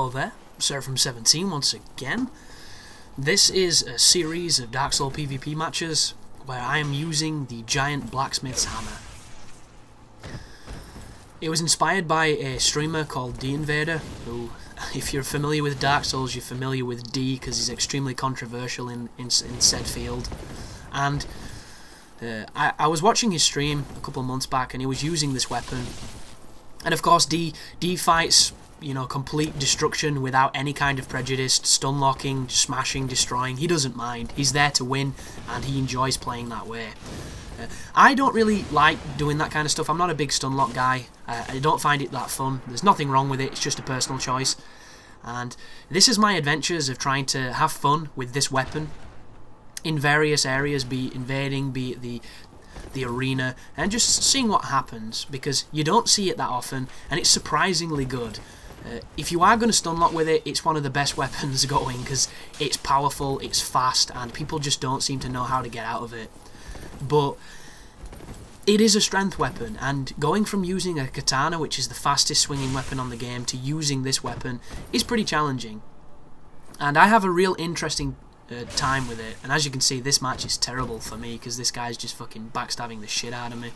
Hello there, Seraphim17 once again. This is a series of Dark Souls PvP matches where I am using the giant blacksmith's hammer. It was inspired by a streamer called D Invader, who, if you're familiar with Dark Souls, you're familiar with D because he's extremely controversial in said field. And I was watching his stream a couple of months back and he was using this weapon. And of course D fights, you know, complete destruction without any kind of prejudice, stun locking, smashing, destroying. He doesn't mind. He's there to win and he enjoys playing that way. I don't really like doing that kind of stuff. I'm not a big stun lock guy. I don't find it that fun. There's nothing wrong with it. It's just a personal choice. And this is my adventures of trying to have fun with this weapon in various areas, be it invading, be it the arena, and just seeing what happens, because you don't see it that often and it's surprisingly good. If you are going to stun lock with it, it's one of the best weapons going because it's powerful, it's fast, and people just don't seem to know how to get out of it. But it is a strength weapon, and going from using a katana, which is the fastest swinging weapon on the game, to using this weapon is pretty challenging. And I have a real interesting time with it, and as you can see, this match is terrible for me because this guy's just fucking backstabbing the shit out of me.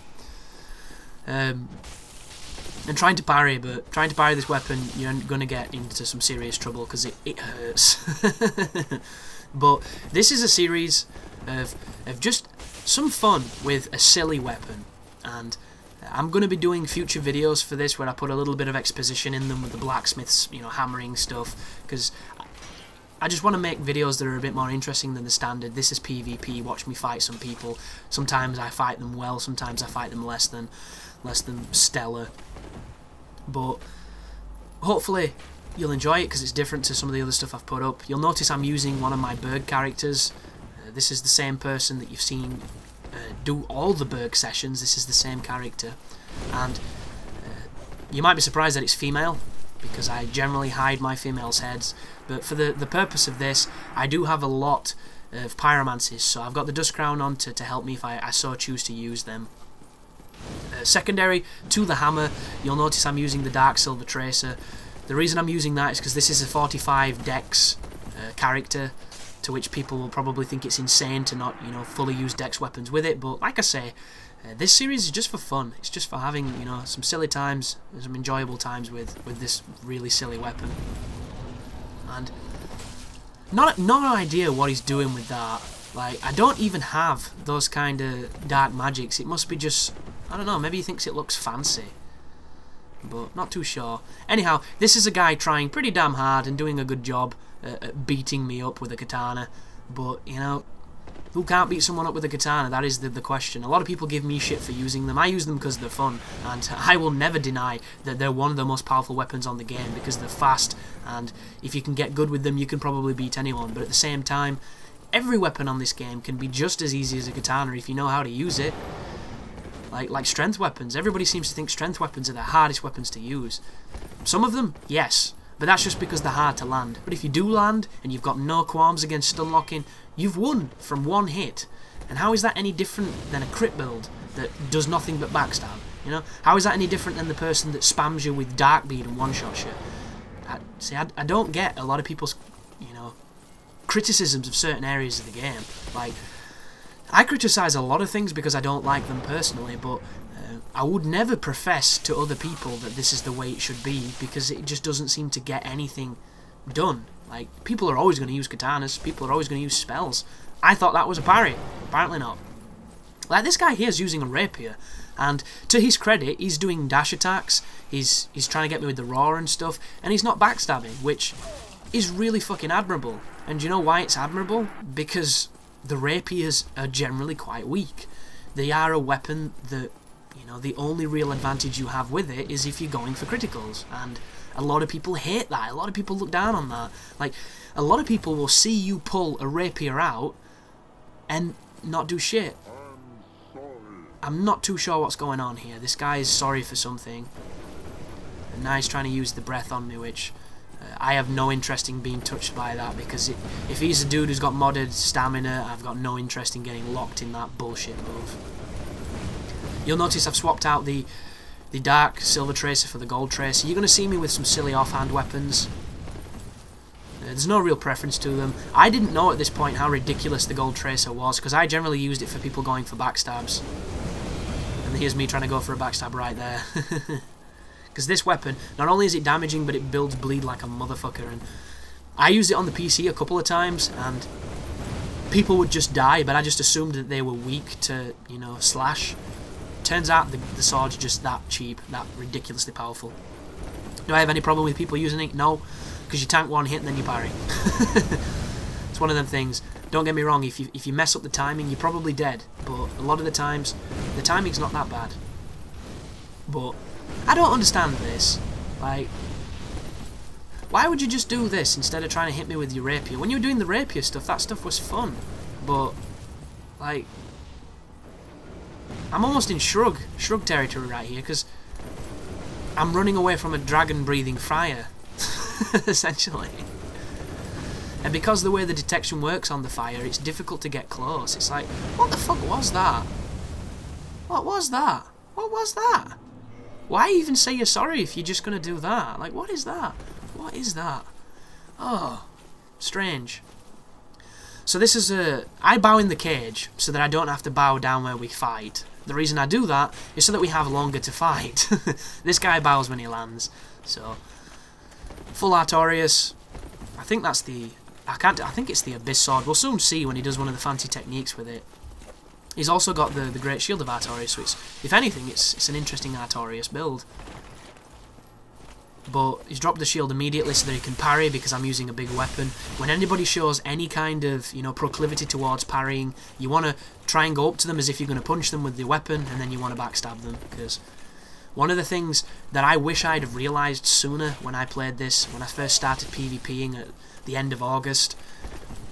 And trying to parry this weapon, you're going to get into some serious trouble because it hurts. But this is a series of just some fun with a silly weapon, and I'm going to be doing future videos for this where I put a little bit of exposition in them with the blacksmith's, you know, hammering stuff, because I just want to make videos that are a bit more interesting than the standard. This is PvP, watch me fight some people. Sometimes I fight them well, sometimes I fight them less than stellar. But hopefully you'll enjoy it because it's different to some of the other stuff I've put up. You'll notice I'm using one of my Berg characters. This is the same person that you've seen do all the Berg sessions. This is the same character. And you might be surprised that it's female, because I generally hide my females' heads. But for the purpose of this, I do have a lot of pyromancies, so I've got the dust crown on to help me if I so choose to use them. Secondary to the hammer, you'll notice I'm using the Dark Silver Tracer. The reason I'm using that is because this is a 45 dex character, to which people will probably think it's insane to not, you know, fully use dex weapons with it. But like I say, this series is just for fun. It's just for having, you know, some silly times, some enjoyable times with this really silly weapon. And not an idea what he's doing with that. Like, I don't even have those kind of dark magics. It must be just, I don't know, maybe he thinks it looks fancy, but not too sure. Anyhow, this is a guy trying pretty damn hard and doing a good job at beating me up with a katana. But, you know, who can't beat someone up with a katana? That is the question. A lot of people give me shit for using them. I use them because they're fun, and I will never deny that they're one of the most powerful weapons on the game because they're fast, and if you can get good with them, you can probably beat anyone. But at the same time, every weapon on this game can be just as easy as a katana if you know how to use it. Like strength weapons. Everybody seems to think strength weapons are the hardest weapons to use. Some of them, yes, but that's just because they're hard to land. But if you do land, and you've got no qualms against stun locking, you've won from one hit. And how is that any different than a crit build that does nothing but backstab? You know, how is that any different than the person that spams you with dark bead and one-shot shit? I don't get a lot of people's, you know, criticisms of certain areas of the game. Like, I criticize a lot of things because I don't like them personally, but I would never profess to other people that this is the way it should be, because it just doesn't seem to get anything done. Like, people are always going to use katanas, people are always going to use spells. I thought that was a parry. Apparently not. Like, this guy here is using a rapier, and to his credit, he's doing dash attacks, he's trying to get me with the roar and stuff, and he's not backstabbing, which is really fucking admirable. And you know why it's admirable? Because the rapiers are generally quite weak. They are a weapon that, you know, the only real advantage you have with it is if you're going for criticals, and a lot of people hate that. A lot of people look down on that. Like, a lot of people will see you pull a rapier out and not do shit. I'm not too sure what's going on here. This guy is sorry for something, and now he's trying to use the breath on me, which I have no interest in being touched by that, because if he's a dude who's got modded stamina, I've got no interest in getting locked in that bullshit move. You'll notice I've swapped out the Dark Silver Tracer for the Gold Tracer. You're going to see me with some silly offhand weapons. There's no real preference to them. I didn't know at this point how ridiculous the gold tracer was, because I generally used it for people going for backstabs. And here's me trying to go for a backstab right there. Because this weapon, not only is it damaging, but it builds bleed like a motherfucker. And I used it on the PC a couple of times, and people would just die, but I just assumed that they were weak to, you know, slash. Turns out the sword's just that cheap, that ridiculously powerful. Do I have any problem with people using it? No. Because you tank one hit and then you parry. It's one of them things. Don't get me wrong, if you mess up the timing, you're probably dead. But a lot of the times, the timing's not that bad. But I don't understand this. Like, why would you just do this instead of trying to hit me with your rapier? When you were doing the rapier stuff, that stuff was fun. But, like, I'm almost in shrug territory right here, because I'm running away from a dragon-breathing fire. Essentially. And because the way the detection works on the fire, it's difficult to get close. It's like, what the fuck was that? What was that? What was that? Why even say you're sorry if you're just going to do that? Like, what is that? What is that? Oh, strange. So this is I bow in the cage so that I don't have to bow down where we fight. The reason I do that is so that we have longer to fight. This guy bows when he lands. So full Artorias. I think that's the... I think it's the Abyss Sword. We'll soon see when he does one of the fancy techniques with it. He's also got the Great Shield of Artorias, so it's, if anything, it's an interesting Artorias build. But he's dropped the shield immediately so that he can parry, because I'm using a big weapon. When anybody shows any kind of, you know, proclivity towards parrying, you want to try and go up to them as if you're going to punch them with the weapon, and then you want to backstab them, because one of the things that I wish I'd have realised sooner when I played this, when I first started PvPing at the end of August,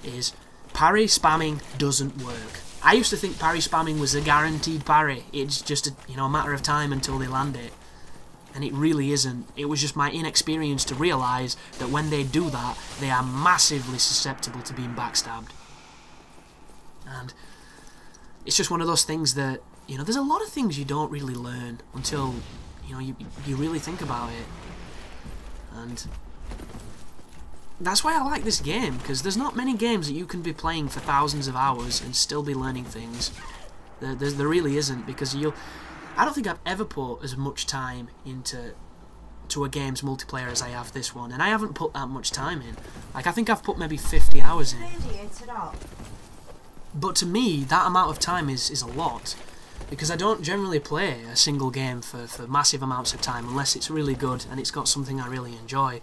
is parry spamming doesn't work. I used to think parry spamming was a guaranteed parry. It's just a matter of time until they land it. And it really isn't. It was just my inexperience to realise that when they do that, they are massively susceptible to being backstabbed. And it's just one of those things that, you know, there's a lot of things you don't really learn until, you know, you really think about it. And that's why I like this game, because there's not many games that you can be playing for thousands of hours and still be learning things. There really isn't, because I don't think I've ever put as much time into a game's multiplayer as I have this one, and I haven't put that much time in. Like, I think I've put maybe 50 hours in. But to me, that amount of time is a lot, because I don't generally play a single game for massive amounts of time unless it's really good and it's got something I really enjoy.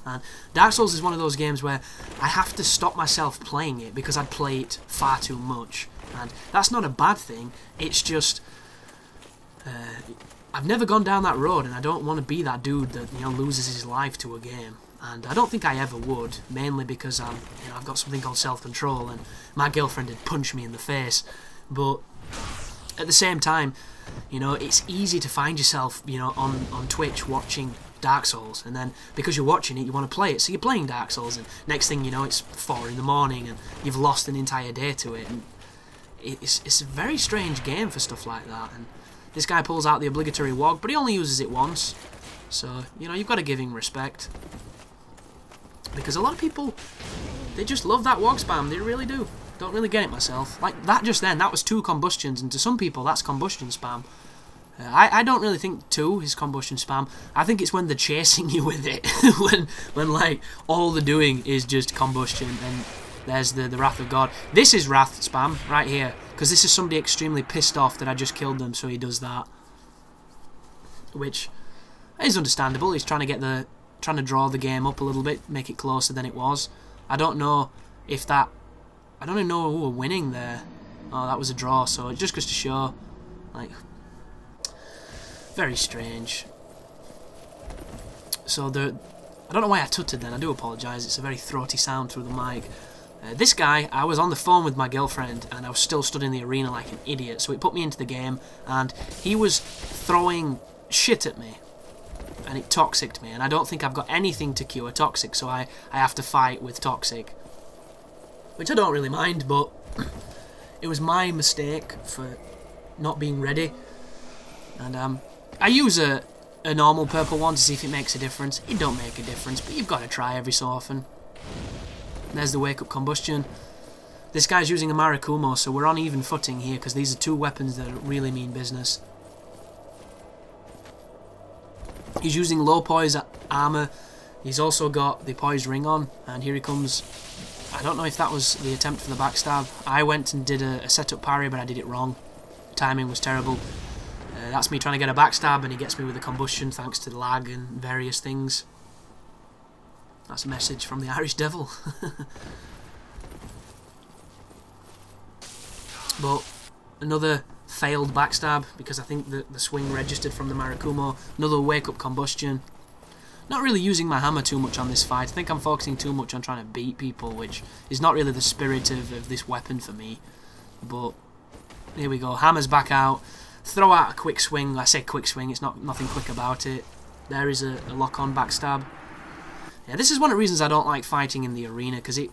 And Dark Souls is one of those games where I have to stop myself playing it because I'd play it far too much. And that's not a bad thing, it's just... I've never gone down that road, and I don't want to be that dude that, you know, loses his life to a game. And I don't think I ever would, mainly because I've got something called self-control, and my girlfriend had punched me in the face. But at the same time, you know, it's easy to find yourself, you know, on Twitch watching Dark Souls, and then because you're watching it, you want to play it, so you're playing Dark Souls, and next thing you know, it's 4 in the morning, and you've lost an entire day to it. And it's a very strange game for stuff like that. And this guy pulls out the obligatory wog, but he only uses it once. So, you know, you've got to give him respect. Because a lot of people, they just love that wog spam, they really do. Don't really get it myself. Like, that just then, that was 2 combustions, and to some people, that's combustion spam. I don't really think 2 is combustion spam. I think it's when they're chasing you with it. when like, all they're doing is just combustion, and there's the Wrath of God. This is Wrath spam, right here. Because this is somebody extremely pissed off that I just killed them, so he does that. Which is understandable. He's trying to draw the game up a little bit, make it closer than it was. I don't know if that... I don't even know who were winning there. Oh, that was a draw, so it just goes to show, like... Very strange. So I don't know why I tutted then, I do apologise, it's a very throaty sound through the mic. This guy, I was on the phone with my girlfriend and I was still stood in the arena like an idiot, so it put me into the game, and he was throwing shit at me, and it toxiced me, and I don't think I've got anything to cure toxic, so I have to fight with toxic. Which I don't really mind, but it was my mistake for not being ready. And I use a normal purple one to see if it makes a difference. It don't make a difference, but you've got to try every so often. There's the wake up combustion. This guy's using a Marakumo, so we're on even footing here because these are two weapons that really mean business. He's using low poise armor. He's also got the poise ring on, and here he comes. I don't know if that was the attempt for the backstab. I went and did a setup parry, but I did it wrong. The timing was terrible. That's me trying to get a backstab, and he gets me with a combustion thanks to the lag and various things. That's a message from the Irish Devil. But another failed backstab because I think the swing registered from the Marakumo. Another wake-up combustion. Not really using my hammer too much on this fight. I think I'm focusing too much on trying to beat people, which is not really the spirit of this weapon for me. But here we go. Hammer's back out. Throw out a quick swing. I say quick swing, it's nothing quick about it. There is a lock-on backstab. Yeah, this is one of the reasons I don't like fighting in the arena, because it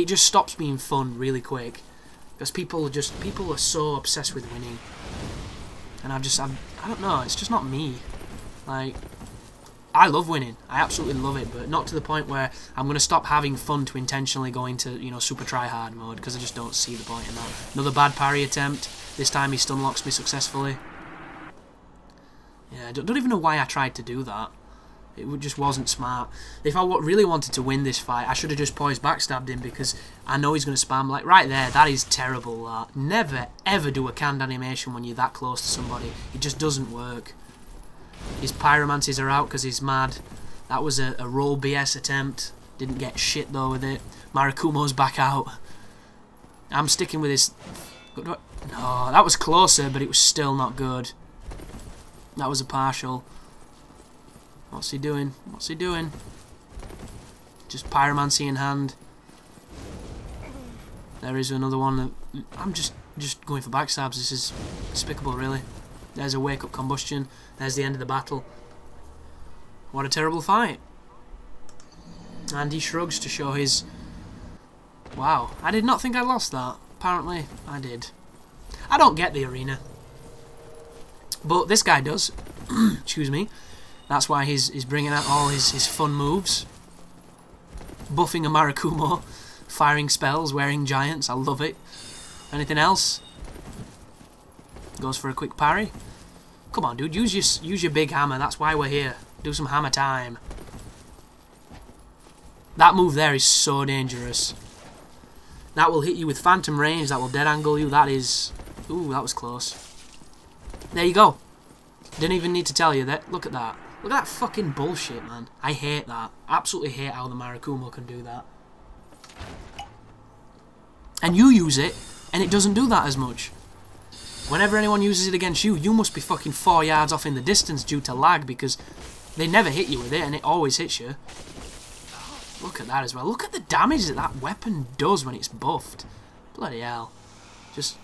just stops being fun really quick. Because people are so obsessed with winning. And I don't know, it's just not me. Like, I love winning. I absolutely love it, but not to the point where I'm going to stop having fun to intentionally go into, you know, super try-hard mode, because I just don't see the point in that. Another bad parry attempt. This time he stun locks me successfully. Yeah, I don't even know why I tried to do that. It just wasn't smart. If I really wanted to win this fight, I should have just poised backstabbed him, because I know he's going to spam. Like, right there, that is terrible. That. Never, ever do a canned animation when you're that close to somebody. It just doesn't work. His pyromancies are out because he's mad. That was a roll BS attempt. Didn't get shit, though, with it. Marakumo's back out. I'm sticking with this... No, that was closer, but it was still not good. That was a partial. What's he doing? What's he doing? Just pyromancy in hand. There is another one. I'm just going for backstabs. This is despicable, really. There's a wake-up combustion. There's the end of the battle. What a terrible fight. And he shrugs to show his... Wow, I did not think I lost that. Apparently, I did. I don't get the arena. But this guy does. Excuse me. That's why he's bringing out all his fun moves. Buffing a Marakumo. Firing spells, wearing giants. I love it. Anything else? Goes for a quick parry. Come on, dude. Use your big hammer. That's why we're here. Do some hammer time. That move there is so dangerous. That will hit you with phantom range. That will dead angle you. That is... Ooh, that was close. There you go. Didn't even need to tell you that. Look at that. Look at that fucking bullshit, man. I hate that. Absolutely hate how the Marakumo can do that. And you use it, and it doesn't do that as much. Whenever anyone uses it against you, you must be fucking 4 yards off in the distance due to lag, because they never hit you with it, and it always hits you. Look at that as well. Look at the damage that weapon does when it's buffed. Bloody hell. Just...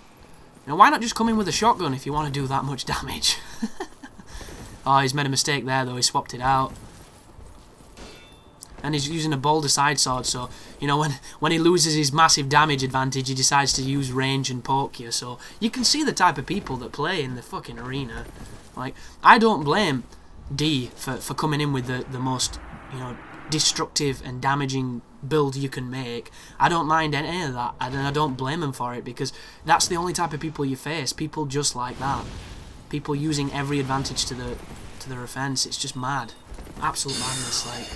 You know, why not just come in with a shotgun if you want to do that much damage? Oh, he's made a mistake there, though. He swapped it out. And he's using a boulder side sword, so, you know, when he loses his massive damage advantage, he decides to use range and poke you. So, you can see the type of people that play in the fucking arena. Like, I don't blame D for coming in with the most, you know, destructive and damaging build you can make. I don't mind any of that, and I don't blame him for it, because that's the only type of people you face. People just like that. People using every advantage to their offense. It's just mad. Absolute madness. Like,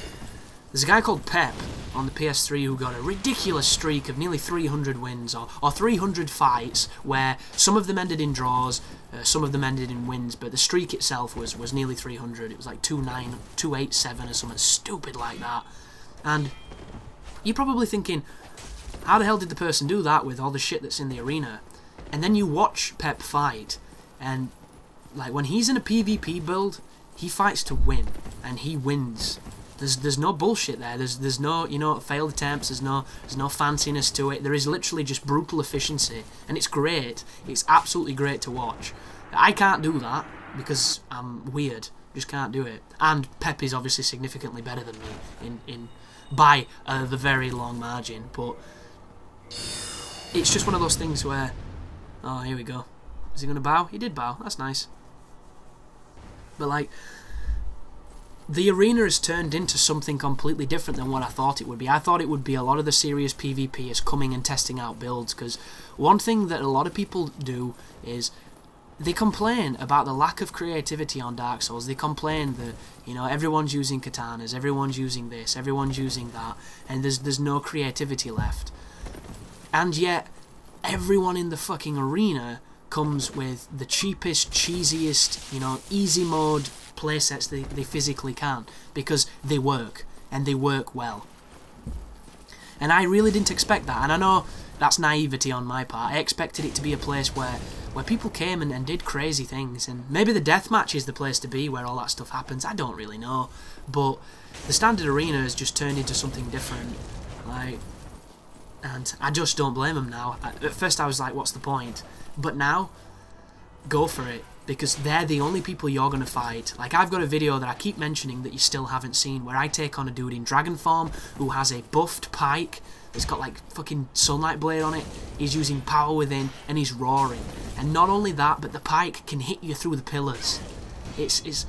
there's a guy called Pep on the PS3 who got a ridiculous streak of nearly 300 wins, or 300 fights, where some of them ended in draws, some of them ended in wins, but the streak itself was nearly 300. It was like 287 or something stupid like that. And you're probably thinking, how the hell did the person do that with all the shit that's in the arena? And then you watch Pep fight, and like, when he's in a PvP build, he fights to win, and he wins. There's no bullshit there. There's no, you know, failed attempts. There's no fanciness to it. There is literally just brutal efficiency, and it's great. It's absolutely great to watch. I can't do that because I'm weird. Just can't do it. And Pep is obviously significantly better than me by the very long margin. But it's just one of those things where, oh, here we go. Is he gonna bow? He did bow. That's nice. But like, the arena has turned into something completely different than what I thought it would be. I thought it would be a lot of the serious PvP is coming and testing out builds, because one thing that a lot of people do is they complain about the lack of creativity on Dark Souls. They complain that, you know, everyone's using katanas, everyone's using this, everyone's using that, and there's no creativity left. And yet, everyone in the fucking arena comes with the cheapest, cheesiest, you know, easy mode playsets they physically can, because they work, and they work well. And I really didn't expect that, and I know that's naivety on my part. I expected it to be a place where people came and did crazy things, and maybe the deathmatch is the place to be where all that stuff happens. I don't really know, but the standard arena has just turned into something different, like, and I just don't blame them now. At first I was like, what's the point? But now, go for it, because they're the only people you're going to fight. Like, I've got a video that I keep mentioning that you still haven't seen, where I take on a dude in dragon form who has a buffed pike that's got like fucking sunlight blade on it. He's using power within, and he's roaring. And not only that, but the pike can hit you through the pillars. It's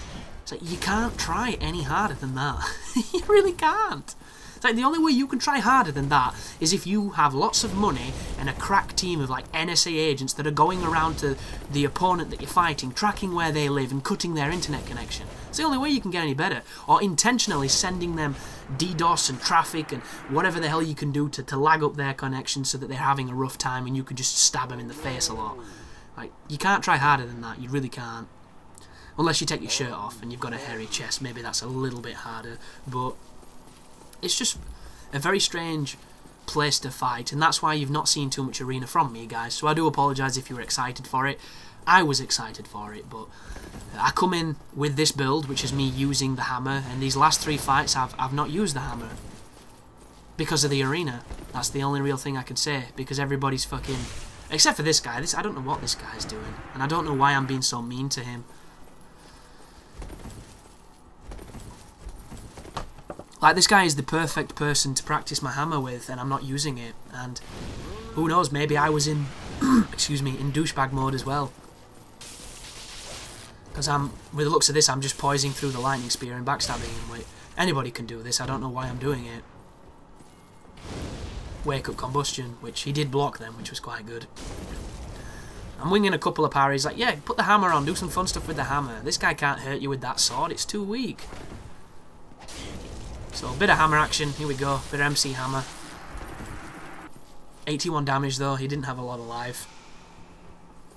like, you can't try any harder than that. You really can't. It's like, the only way you can try harder than that is if you have lots of money and a crack team of like NSA agents that are going around to the opponent that you're fighting, tracking where they live and cutting their internet connection. It's the only way you can get any better. Or intentionally sending them DDoS and traffic and whatever the hell you can do to lag up their connection so that they're having a rough time and you can just stab them in the face a lot. Like, you can't try harder than that. You really can't. Unless you take your shirt off and you've got a hairy chest. Maybe that's a little bit harder. But it's just a very strange place to fight, and that's why you've not seen too much arena from me, guys. So I do apologise if you were excited for it. I was excited for it, but I come in with this build, which is me using the hammer, and these last 3 fights I've not used the hammer because of the arena. That's the only real thing I can say, because everybody's fucking... Except for this guy. I don't know what this guy's doing, and I don't know why I'm being so mean to him. Like, this guy is the perfect person to practice my hammer with, and I'm not using it. And who knows, maybe I was in, excuse me, in douchebag mode as well. Because with the looks of this, I'm just poising through the lightning spear and backstabbing him. Wait, anybody can do this, I don't know why I'm doing it. Wake up combustion, which he did block them, which was quite good. I'm winging a couple of parries, like, yeah, put the hammer on, do some fun stuff with the hammer. This guy can't hurt you with that sword, it's too weak. So, a bit of hammer action, here we go, bit of MC hammer. 81 damage though, he didn't have a lot of life.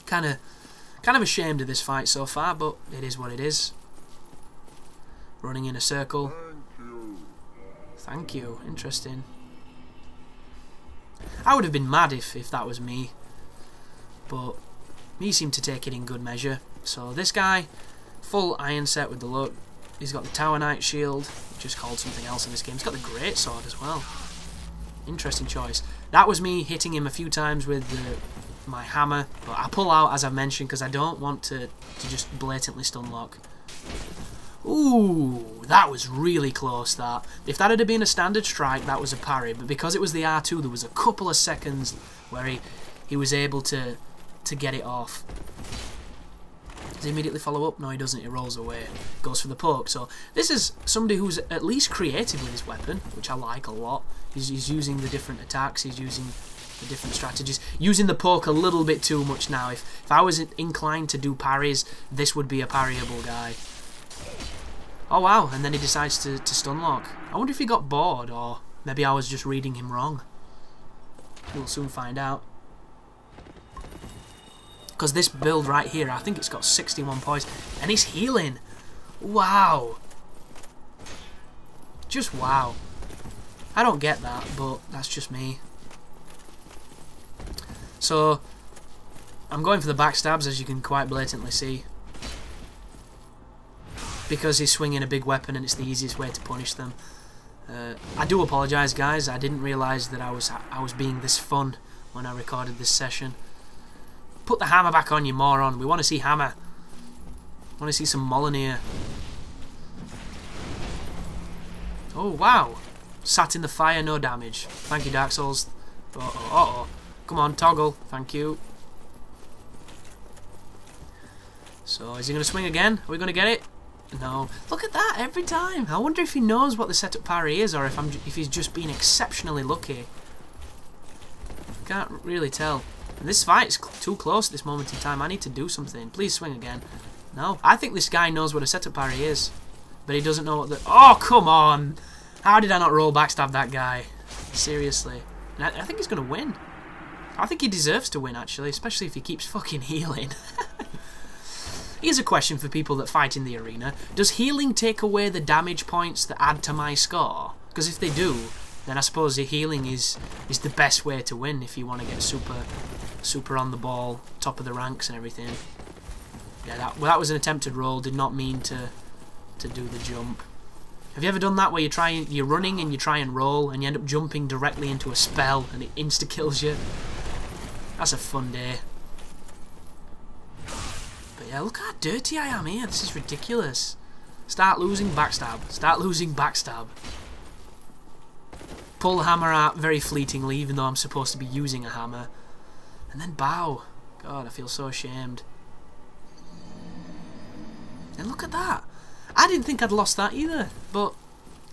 Kind of ashamed of this fight so far, but it is what it is. Running in a circle. Thank you, interesting. I would have been mad if that was me, but he seemed to take it in good measure. So this guy, full iron set with the look. He's got the Tower Knight shield, which is called something else in this game. He's got the Great Sword as well. Interesting choice. That was me hitting him a few times with my hammer, but I pull out, as I've mentioned, because I don't want to just blatantly stun lock. Ooh, that was really close, that. If that had been a standard strike, that was a parry, but because it was the R2, there was a couple of seconds where he was able to get it off. Does he immediately follow up? No, he doesn't. He rolls away. Goes for the poke. So this is somebody who's at least creative with his weapon, which I like a lot. He's using the different attacks. He's using the different strategies. Using the poke a little bit too much now. If I was inclined to do parries, this would be a parryable guy. Oh wow, and then he decides to stun lock. I wonder if he got bored, or maybe I was just reading him wrong. We'll soon find out. Because this build right here, I think it's got 61 points, and he's healing. Wow. Just wow. I don't get that, but that's just me. So, I'm going for the backstabs, as you can quite blatantly see. Because he's swinging a big weapon and it's the easiest way to punish them. I do apologise, guys. I didn't realise that I was being this fun when I recorded this session. Put the hammer back on, you moron. We want to see hammer. We want to see some Molyneux. Oh, wow. Sat in the fire, no damage. Thank you, Dark Souls. Uh-oh, uh-oh. Come on, toggle. Thank you. So, is he going to swing again? Are we going to get it? No. Look at that every time. I wonder if he knows what the setup parry is, or if he's just been exceptionally lucky. Can't really tell. And this fight is too close at this moment in time. I need to do something. Please swing again. No. I think this guy knows what a setup parry is, but he doesn't know what the... Oh, come on! How did I not roll backstab that guy? Seriously. And I think he's going to win. I think he deserves to win, actually, especially if he keeps fucking healing. Here's a question for people that fight in the arena. Does healing take away the damage points that add to my score? Because if they do, then I suppose the healing is the best way to win if you want to get super on the ball, top of the ranks and everything. Yeah, that was an attempted roll. Did not mean to do the jump. Have you ever done that where you're running and you try and roll and you end up jumping directly into a spell and it insta kills you? That's a fun day. But yeah, look how dirty I am here. This is ridiculous. Start losing, backstab. Start losing, backstab. Pull the hammer out very fleetingly, even though I'm supposed to be using a hammer. And then bow. God, I feel so ashamed. And look at that. I didn't think I'd lost that either. But,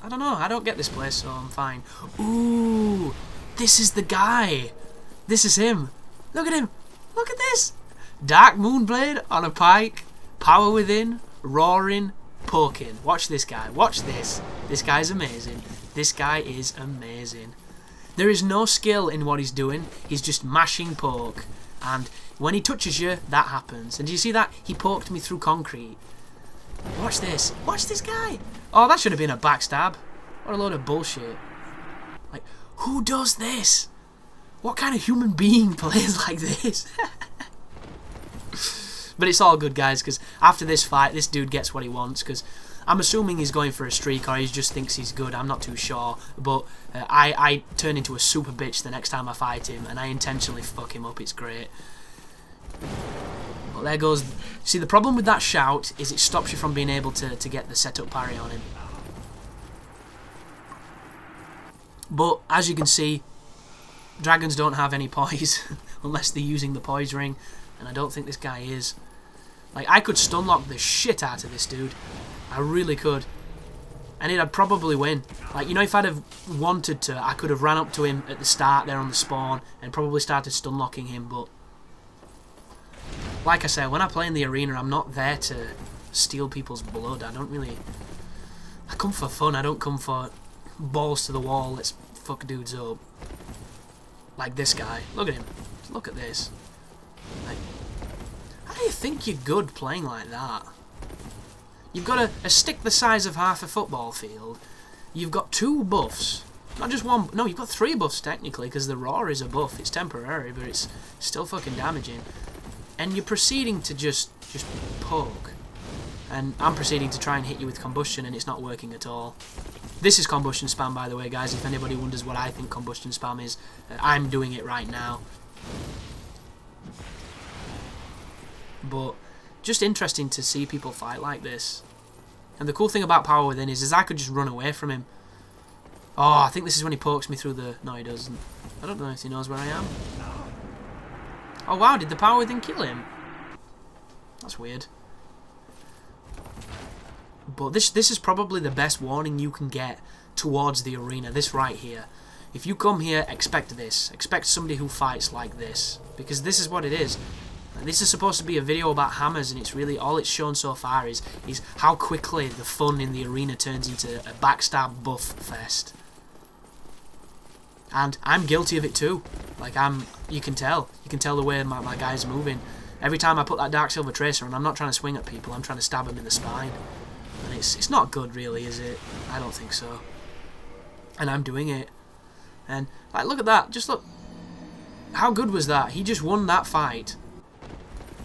I don't know. I don't get this place, so I'm fine. Ooh. This is the guy. This is him. Look at him. Look at this. Dark Moonblade on a pike. Power within. Roaring. Poking. Watch this guy. Watch this. This guy's amazing. This guy is amazing. There is no skill in what he's doing. He's just mashing poke. And when he touches you, that happens. And do you see that? He poked me through concrete. Watch this. Watch this guy. Oh, that should have been a backstab. What a load of bullshit. Like, who does this? What kind of human being plays like this? But it's all good, guys, because after this fight, this dude gets what he wants, because I'm assuming he's going for a streak, or he just thinks he's good. I'm not too sure. But I turn into a super bitch the next time I fight him, and I intentionally fuck him up. It's great. But there goes... See, the problem with that shout is it stops you from being able to get the setup parry on him. But, as you can see, dragons don't have any poise, unless they're using the poise ring, and I don't think this guy is. Like, I could stunlock the shit out of this dude. I really could. And I'd probably win. Like, you know, if I'd have wanted to, I could have ran up to him at the start there on the spawn and probably started stunlocking him, but... Like I said, when I play in the arena, I'm not there to steal people's blood. I don't really... I come for fun. I don't come for balls to the wall. Let's fuck dudes up. Like this guy. Look at him. Look at this. Like, how do you think you're good playing like that? You've got a stick the size of half a football field. You've got 2 buffs. Not just 1. No, you've got 3 buffs technically, because the roar is a buff. It's temporary, but it's still fucking damaging. And you're proceeding to just poke. And I'm proceeding to try and hit you with combustion, and it's not working at all. This is combustion spam, by the way, guys. If anybody wonders what I think combustion spam is, I'm doing it right now. But just interesting to see people fight like this. And the cool thing about Power Within is I could just run away from him. Oh, I think this is when he pokes me through the... No, he doesn't. I don't know if he knows where I am. Oh wow, did the Power Within kill him? That's weird. But this is probably the best warning you can get towards the arena. This right here. If you come here, expect this. Expect somebody who fights like this. Because this is what it is. This is supposed to be a video about hammers, and it's really all it's shown so far is how quickly the fun in the arena turns into a backstab buff fest. And I'm guilty of it too. Like, you can tell the way my guy's moving. Every time I put that Dark Silver Tracer on, I'm not trying to swing at people, I'm trying to stab them in the spine. And it's not good really, is it? I don't think so. And I'm doing it. And, like, look at that, just look. How good was that? He just won that fight.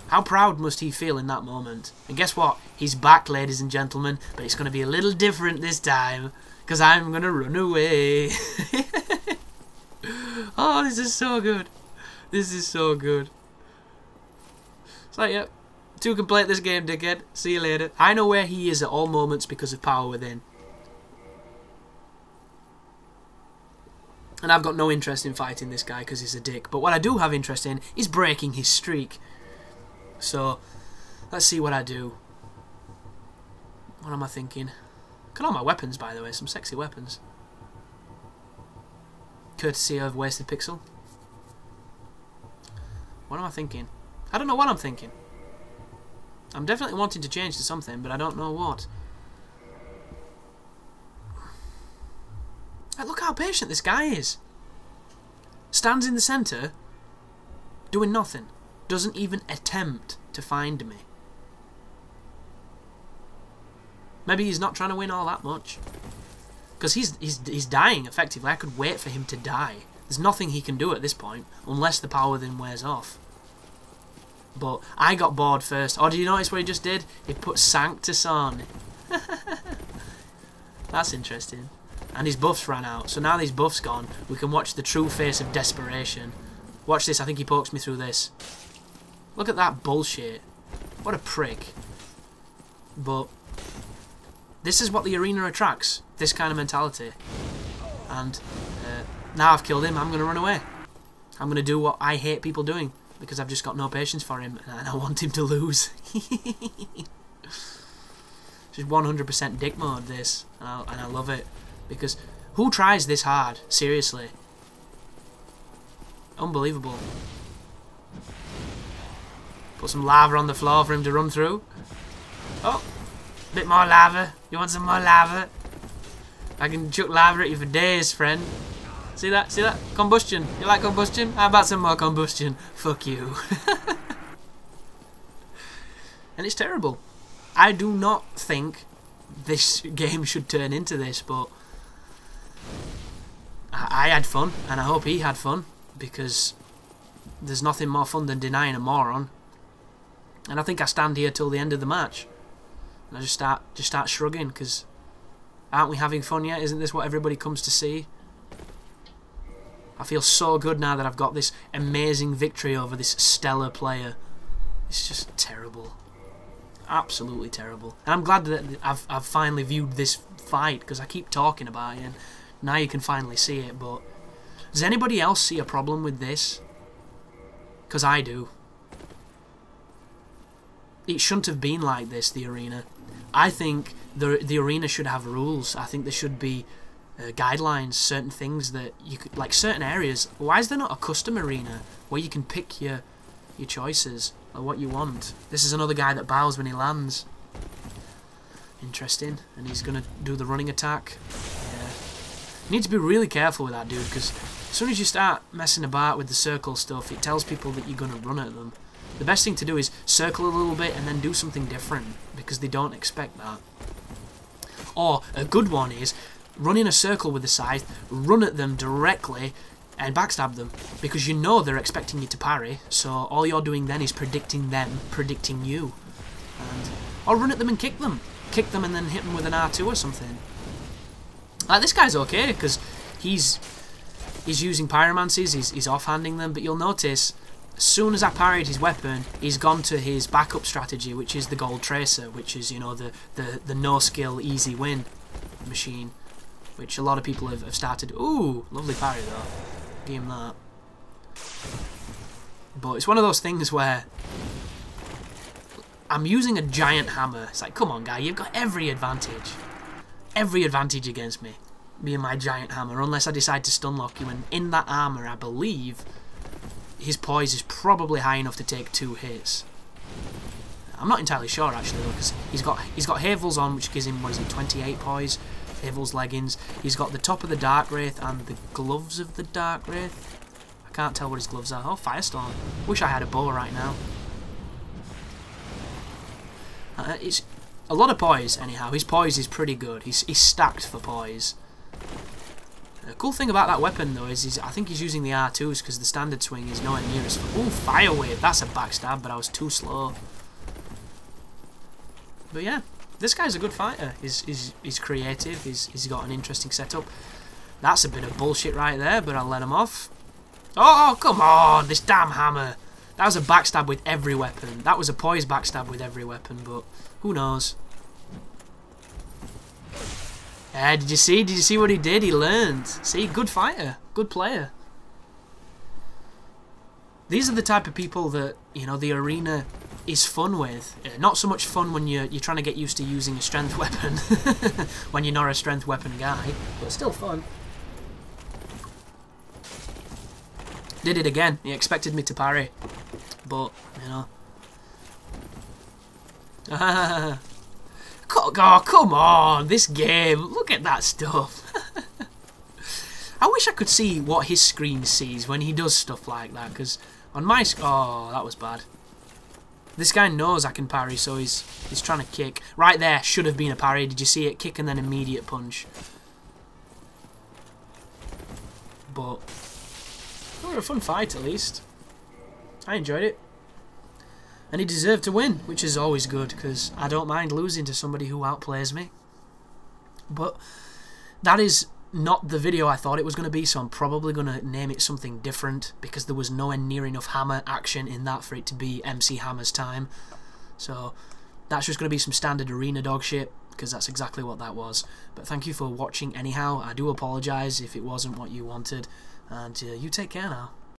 How proud must he feel in that moment? And guess what? He's back, ladies and gentlemen, but it's going to be a little different this time, because I'm going to run away. Oh, this is so good. This is so good. It's like, yep, 2 can play this game, dickhead. See you later. I know where he is at all moments because of Power Within. And I've got no interest in fighting this guy because he's a dick. But what I do have interest in is breaking his streak. So, let's see what I do. What am I thinking? Look at all my weapons, by the way. Some sexy weapons. Courtesy of Wasted Pixel. What am I thinking? I don't know what I'm thinking. I'm definitely wanting to change to something, but I don't know what. Hey, look how patient this guy is. Stands in the centre, doing nothing. Doesn't even attempt to find me. Maybe he's not trying to win all that much. Because he's dying, effectively. I could wait for him to die. There's nothing he can do at this point, unless the power within wears off. But I got bored first. Oh, did you notice what he just did? He put Sanctus on. That's interesting. And his buffs ran out. So now these buffs gone, we can watch the true face of desperation. Watch this. I think he pokes me through this. Look at that bullshit. What a prick. But this is what the arena attracts. This kind of mentality. And now I've killed him, I'm going to run away. I'm going to do what I hate people doing. Because I've just got no patience for him. And I want him to lose. Just 100% dick mode, this. And I love it. Because who tries this hard? Seriously. Unbelievable. Put some lava on the floor for him to run through. Oh, bit more lava. You want some more lava? I can chuck lava at you for days, friend. See that? See that? Combustion. You like combustion? How about some more combustion? Fuck you. And it's terrible. I do not think this game should turn into this, but I had fun, and I hope he had fun, because there's nothing more fun than denying a moron. And I think I stand here till the end of the match, and I just start shrugging, because aren't we having fun yet? Isn't this what everybody comes to see? I feel so good now that I've got this amazing victory over this stellar player. It's just terrible. Absolutely terrible. And I'm glad that I've finally viewed this fight, because I keep talking about it, and now you can finally see it. But does anybody else see a problem with this? Because I do. It shouldn't have been like this, the arena. I think the arena should have rules. I think there should be guidelines, certain things that you could, like certain areas. Why is there not a custom arena where you can pick your choices or what you want? This is another guy that bows when he lands. Interesting. And he's gonna do the running attack. Yeah. You need to be really careful with that dude, because as soon as you start messing about with the circle stuff, it tells people that you're gonna run at them. The best thing to do is circle a little bit and then do something different, because they don't expect that. Or a good one is run in a circle with the scythe, run at them directly, and backstab them, because you know they're expecting you to parry, so all you're doing then is predicting them, predicting you. Or run at them and kick them. Kick them and then hit them with an R2 or something. Like, this guy's okay, because he's using pyromancies, he's offhanding them, but you'll notice, as soon as I parried his weapon, he's gone to his backup strategy, which is the gold tracer, which is, you know, the no-skill, easy win machine, which a lot of people have started. Ooh, lovely parry though. Give him that. But it's one of those things where I'm using a giant hammer. It's like, come on, guy, you've got every advantage. Every advantage against me, being my giant hammer, unless I decide to stunlock you. And in that armor, I believe his poise is probably high enough to take 2 hits. I'm not entirely sure actually, though, because he's got Havel's on, which gives him, what is it, 28 poise. Havel's leggings. He's got the top of the Dark Wraith and the gloves of the Dark Wraith. I can't tell what his gloves are. Oh, Firestorm. Wish I had a bow right now. It's a lot of poise, anyhow. His poise is pretty good. He's stacked for poise. The cool thing about that weapon, though, is I think he's using the R2s, because the standard swing is nowhere near as... Ooh, Fire Wave. That's a backstab, but I was too slow. But yeah. This guy's a good fighter. He's creative. He's got an interesting setup. That's a bit of bullshit right there, but I'll let him off. Oh, come on! This damn hammer. That was a backstab with every weapon. That was a poise backstab with every weapon, but who knows? Did you see? Did you see what he did? He learned. See, good fighter, good player. These are the type of people that, you know, the arena is fun with. Not so much fun when you're trying to get used to using a strength weapon when you're not a strength weapon guy, but still fun. Did it again. He expected me to parry, but you know. Oh, come on, this game. Look at that stuff. I wish I could see what his screen sees when he does stuff like that, because on my oh, that was bad. This guy knows I can parry, so he's trying to kick. Right there, should have been a parry. Did you see it? Kick and then immediate punch. But it was a fun fight, at least. I enjoyed it. And he deserved to win, which is always good, because I don't mind losing to somebody who outplays me. But that is not the video I thought it was going to be, so I'm probably going to name it something different, because there was nowhere near enough hammer action in that for it to be MC Hammer's time. So that's just going to be some standard arena dog shit, because that's exactly what that was. But thank you for watching anyhow. I do apologise if it wasn't what you wanted, and you take care now.